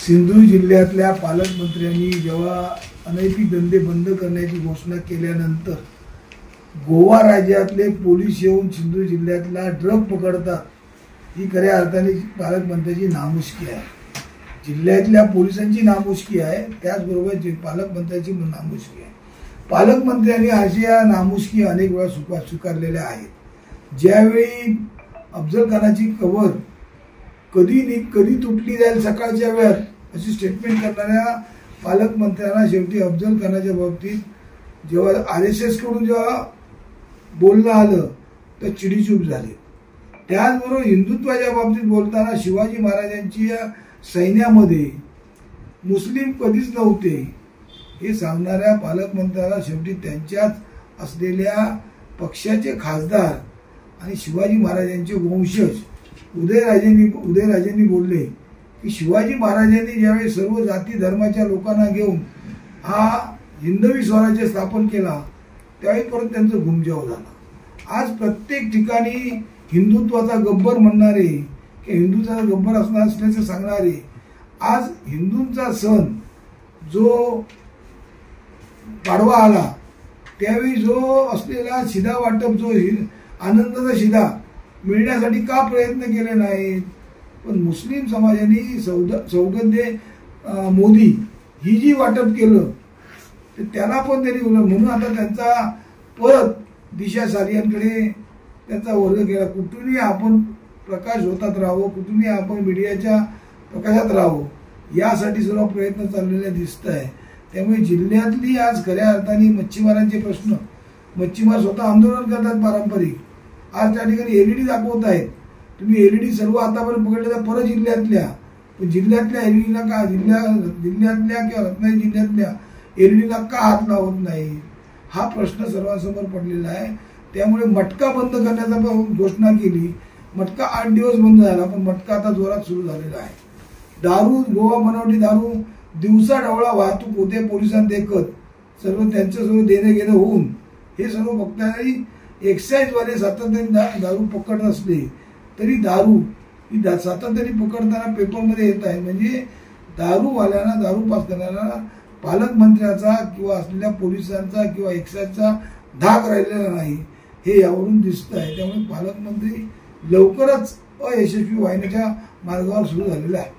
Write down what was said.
सिंधुदुर्ग जिल्ह्यातल्या पालकमंत्र्यांनी जेव्हा अनैतिक धंदे बंद करण्याची घोषणा केल्यानंतर गोवा राज्यातले पोलीस येऊन सिंधुदुर्ग जिल्ह्यातला ड्रग पकडतात, ही खऱ्या अर्थाने पालकमंत्र्यांची नामुष्की आहे. जिल्ह्यातल्या पोलिसांची नामुष्की आहे, त्याचबरोबर पालकमंत्र्यांची नामुष्की आहे. पालकमंत्र्यांनी अशा नामुष्की अनेक वेळा स्वीकारलेल्या आहेत. ज्यावेळी अफजल खानाची कबर कधी तुटली जाईल सकाळच्या वेळात अशी स्टेटमेंट करणाऱ्या पालकमंत्र्यांना शेवटी अफजल खानाच्या बाबतीत जेव्हा RSS कडून जेव्हा बोलणं आलं तर चिडीचूप झाली. त्याचबरोबर हिंदुत्वाच्या बाबतीत बोलताना शिवाजी महाराजांच्या सैन्यामध्ये मुस्लिम कधीच नव्हते हे सांगणाऱ्या पालकमंत्र्याला शेवटी त्यांच्याच असलेल्या पक्षाचे खासदार आणि शिवाजी महाराजांचे वंशज उदयराजेंनी बोलले की शिवाजी महाराजांनी ज्यावेळी सर्व जाती धर्माच्या लोकांना घेऊन हा हिंदवी स्वराज्य स्थापन केला त्यावेळी परत त्यांचं घुमजाव झाला. आज प्रत्येक ठिकाणी हिंदुत्वाचा गब्बर म्हणणारे की हिंदूचा गब्बर असल्याचं सांगणारे आज हिंदूंचा सण जो पाडवा आला त्यावेळी जो असलेला शिधा वाटप जो आनंदाचा शिधा मिळण्यासाठी का प्रयत्न केले नाहीत. पण मुस्लिम समाजाने सौगंधे मोदी ही जी वाटप केलं तर त्याला पण त्यांनी म्हणून आता त्यांचा परत दिशा सारियांकडे त्यांचा वर्ग केला. कुठूनही आपण प्रकाश होतात राहावं, कुठूनही आपण मीडियाच्या प्रकाशात राहावं यासाठी सर्व प्रयत्न चाललेले दिसत आहे. त्यामुळे जिल्ह्यातली आज खऱ्या अर्थाने मच्छीमारांचे प्रश्न, मच्छीमार स्वतः आंदोलन करतात पारंपरिक, आज त्या ठिकाणी LED दाखवत आहेत. तुम्ही LED सर्व आतापर्यंत पकडले तर परत जिल्ह्यातल्या LED का जिल्ह्यातल्या किंवा रत्नागिरी जिल्ह्यातल्या LED का हात लावत नाही हा प्रश्न सर्वांसमोर पडलेला आहे. त्यामुळे मटका बंद करण्याचा घोषणा केली. मटका 8 दिवस बंद झाला, पण मटका आता जोरात सुरू झालेला आहे. दारू, गोवा बनावटी दारू दिवसा ढवळा वाहतूक होते पोलिसांदेखत, सर्व त्यांच्यासोबत देणं घेणं होऊन हे सर्व बघताना एक्साईजवाले सातत्याने दारू पकडत असले तरी दारू ही सातत्याने पकडताना पेपरमध्ये येत आहे. म्हणजे दारूवाल्यांना, दारू पास करणाऱ्यांना पालकमंत्र्याचा किंवा असलेल्या पोलिसांचा किंवा एक्साईजचा धाक राहिलेला नाही हे यावरून दिसत आहे. त्यामुळे पालकमंत्री लवकरच अयशस्वी व्हायच्या मार्गावर सुरू झालेला आहे.